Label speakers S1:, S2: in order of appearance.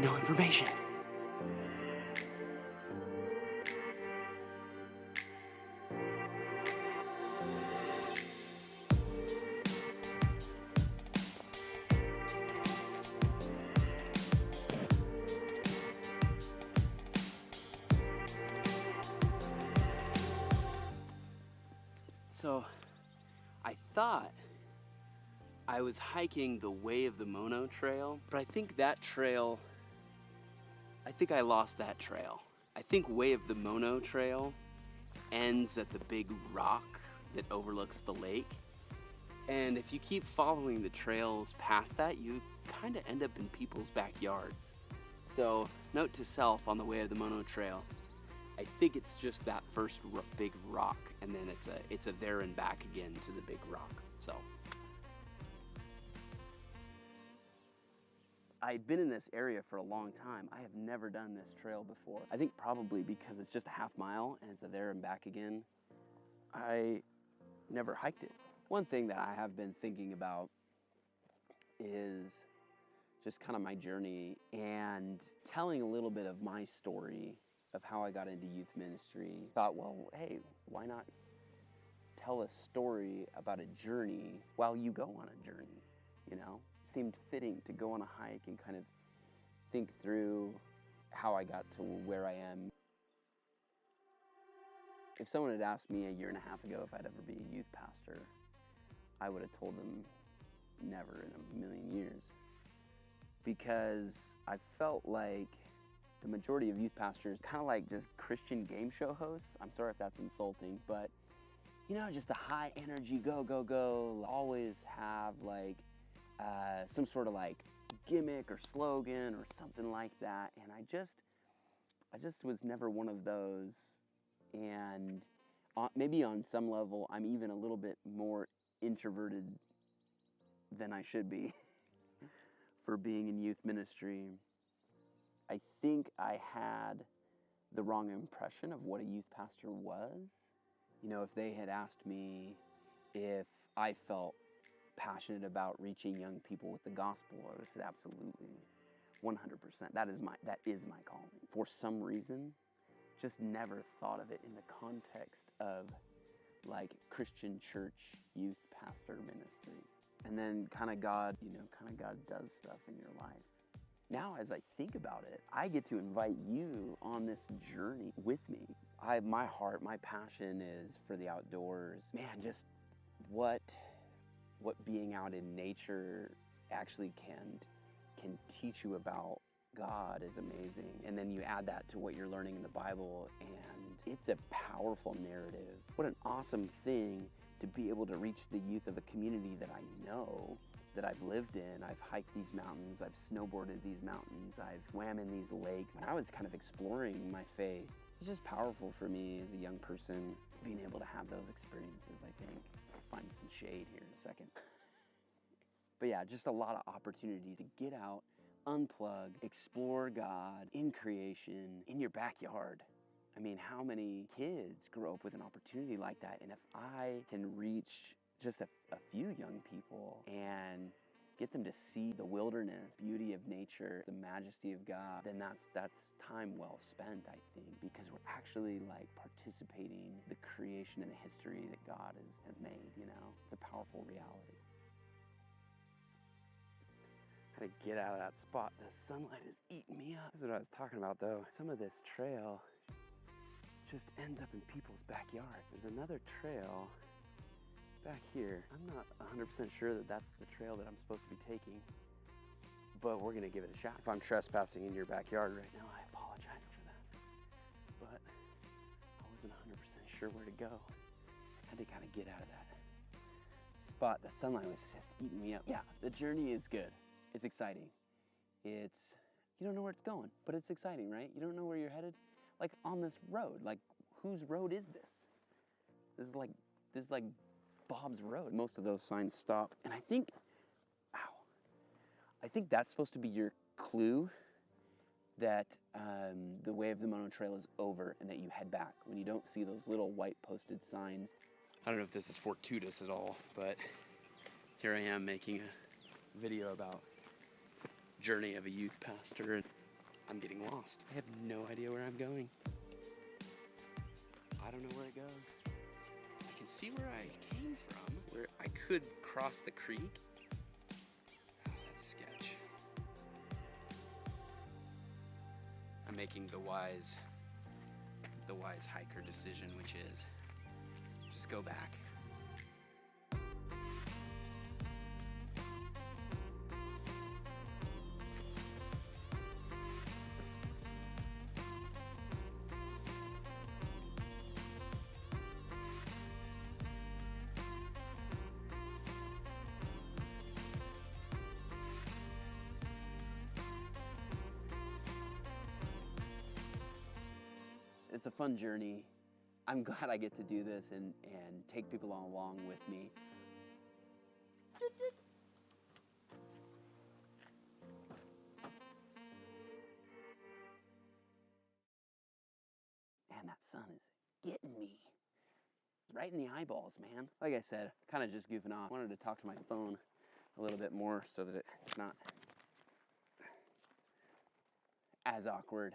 S1: no information. So I thought I was hiking the Way of the Mono trail, but I think that trail, I think I lost that trail. I think Way of the Mono trail ends at the big rock that overlooks the lake. And if you keep following the trails past that, you kind of end up in people's backyards. So note to self on the Way of the Mono trail, I think it's just that first big rock, and then it's a there and back again to the big rock. So I'd been in this area for a long time. I have never done this trail before. I think probably because it's just a half mile and it's a there and back again, I never hiked it. One thing that I have been thinking about is just kind of my journey and telling a little bit of my story of how I got into youth ministry. Thought, well, hey, why not tell a story about a journey while you go on a journey, you know? Seemed fitting to go on a hike and kind of think through how I got to where I am. If someone had asked me a year and a half ago if I'd ever be a youth pastor, I would have told them never in a million years. Because I felt like the majority of youth pastors, kind of like just Christian game show hosts. I'm sorry if that's insulting, but you know, just the high energy, go, go, go, always have like some sort of like gimmick or slogan or something like that. And I just was never one of those. And maybe on some level, I'm even a little bit more introverted than I should be for being in youth ministry. I think I had the wrong impression of what a youth pastor was. You know, if they had asked me if I felt passionate about reaching young people with the gospel, I would have said absolutely, 100%. That is my calling. For some reason, just never thought of it in the context of like Christian church youth pastor ministry. And then kind of God does stuff in your life. Now, as I think about it, I get to invite you on this journey with me. My heart, my passion is for the outdoors. Man, just what being out in nature actually can teach you about God is amazing. And then you add that to what you're learning in the Bible, and it's a powerful narrative. What an awesome thing to be able to reach the youth of a community that I know, that I've lived in. I've hiked these mountains, I've snowboarded these mountains, I've swam in these lakes. When I was kind of exploring my faith, it's just powerful for me as a young person, being able to have those experiences, I think. I'll find some shade here in a second. But yeah, just a lot of opportunity to get out, unplug, explore God in creation, in your backyard. I mean, how many kids grow up with an opportunity like that? And if I can reach just a few young people and get them to see the wilderness, beauty of nature, the majesty of God, then that's time well spent, I think, because we're actually like participating in the creation and the history that God has made, you know? It's a powerful reality. How to get out of that spot. The sunlight is eating me up. This is what I was talking about though. Some of this trail just ends up in people's backyard. There's another trail back here. I'm not 100% sure that that's the trail that I'm supposed to be taking, but we're gonna give it a shot. If I'm trespassing in your backyard right now, I apologize for that. But I wasn't 100% sure where to go. I had to kind of get out of that spot. The sunlight was just eating me up. Yeah, the journey is good. It's exciting. You don't know where it's going, but it's exciting, right? You don't know where you're headed. Like on this road, like whose road is this? This is like Bob's road. Most of those signs stop. And I think that's supposed to be your clue that the Way of the Mono Trail is over and that you head back when you don't see those little white posted signs. I don't know if this is fortuitous at all, but here I am making a video about journey of a youth pastor.
S2: I'm getting lost. I have no idea where I'm going. I don't know where it goes. I can see where I came from, where I could cross the creek. Oh, that's sketch. I'm making the wise hiker decision, which is just go back.
S1: It's a fun journey. I'm glad I get to do this and take people along with me. Man, that sun is getting me. Right in the eyeballs, man. Like I said, kind of just goofing off. I wanted to talk to my phone a little bit more so that it's not as awkward.